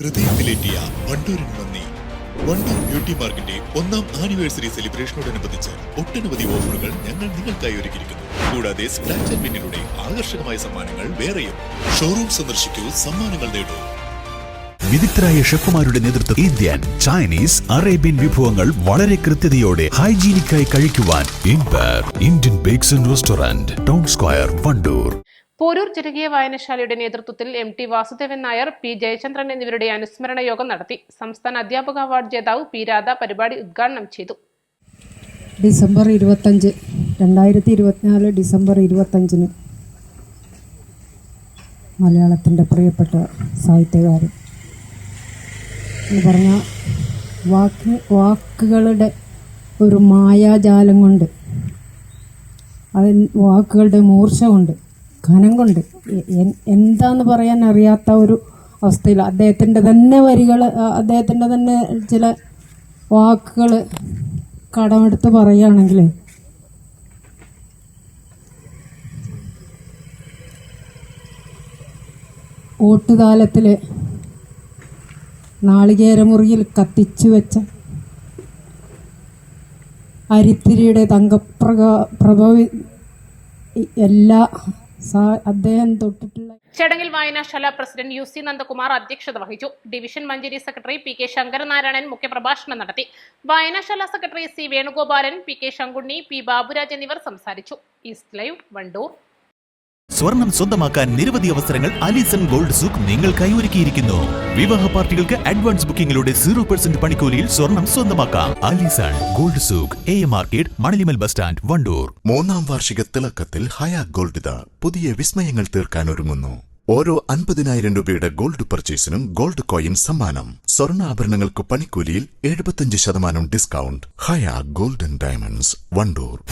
ഹൃദയത്തിലേറ്റിയ വണ്ടൂരിന് നന്ദി. വണ്ടൂർ ബ്യൂട്ടി മാർക്കിന്റെ 1ാം ആനിവേഴ്സറി സെലിബ്രേഷനോടനുബന്ധിച്ച് ഒട്ടനവധി ഓഫറുകൾ ഞങ്ങൾ നിങ്ങൾക്കായി ഒരുക്കിയിരിക്കുന്നു. കൂടാതെ സ്ക്രാച്ച് ആൻഡ് വിന്നിലൂടെ ആകർഷകമായ സമ്മാനങ്ങൾ വേറെയും. ഷോറൂം സന്ദർശിക്കൂ, സമ്മാനങ്ങൾ നേടൂ. വിദഗ്ധരായ ഷെഫുമാരുടെ നേതൃത്വം ഇന്ത്യൻ, ചൈനീസ്, അറേബ്യൻ വിഭവങ്ങൾ വളരെ കൃത്യതയോടെ ഹൈജീനിക്കായി കഴിക്കുവാൻ Indian bakes and restaurant, town square, Wandoor. Porur ജനകീയ വായനശാലയുടെ നേതൃത്വത്തിൽ MT വാസുദേവൻ നായർ, P ജയചന്ദ്രൻ എന്നിവരുടെ അനുസ്മരണ യോഗം നടത്തി. സംസ്ഥാന അധ്യാപക അവാർഡ് ജേതാവ് P രാധ പരിപാടി ഉദ്ഘാടനം ചെയ്തു. ഡിസംബർ 25, 2024 ഡിസംബർ 25 മലയാളത്തിൻ്റെ പ്രിയപ്പെട്ട സാഹിത്യകാരൻ എന്ന് പറഞ്ഞാൽ വാക്കുകളുടെ ഒരു മായാജാലം കൊണ്ട്, വാക്കുകളുടെ മൂർച്ച കൊണ്ട്, ഘനം കൊണ്ട് എന്താന്ന് പറയാൻ അറിയാത്ത ഒരു അവസ്ഥയിൽ അദ്ദേഹത്തിൻ്റെ തന്നെ വരികൾ, അദ്ദേഹത്തിൻ്റെ തന്നെ ചില വാക്കുകൾ കടമെടുത്ത് പറയുകയാണെങ്കിൽ ഓട്ടുതാലത്തിൽ നാളികേരമുറിയിൽ കത്തിച്ചു വെച്ച അരിത്തിരിയുടെ തങ്കപ്രഭവി എല്ലാ അദ്ദേഹം തൊട്ടിട്ടുള്ള. ചടങ്ങിൽ വായനശാല പ്രസിഡന്റ് UC നന്ദകുമാർ അധ്യക്ഷത വഹിച്ചു. Division Manjeri secretary PK Sankaranarayanan മുഖ്യപ്രഭാഷണം നടത്തി. വായനശാല secretary C Venugopalan, PK Sankunni, P Baburaj എന്നിവർ സംസാരിച്ചു. East live, Wandoor. സ്വർണം സ്വന്തമാക്കാൻ നിരവധി അവസരങ്ങൾ അലിസൺ ഗോൾഡ് സൂക്ക് നിങ്ങൾക്കായി ഒരുക്കിയിരിക്കുന്നു. വിവാഹ പാർട്ടികൾക്ക് അഡ്വാൻസ് ബുക്കിംഗിലൂടെ 0% പണിക്കൂലിയിൽ സ്വർണം സ്വന്തമാക്കാം. Alison gold souk, AM market, Manalimal bus stand, Wandoor. 3ാം വാർഷിക തിളക്കത്തിൽ ഹയാ ഗോൾഡ് പുതിയ വിസ്മയങ്ങൾ തീർക്കാൻ ഒരുങ്ങുന്നു. ഓരോ 50,000 രൂപയുടെ ഗോൾഡ് പർച്ചേസിനും ഗോൾഡ് കോയിൻ സമ്മാനം. സ്വർണ്ണാഭരണങ്ങൾക്ക് പണിക്കൂലിയിൽ 75% ഡിസ്കൗണ്ട്. ഹയാ ഗോൾഡൻ ഡയമണ്ട്സ്, വണ്ടൂർ.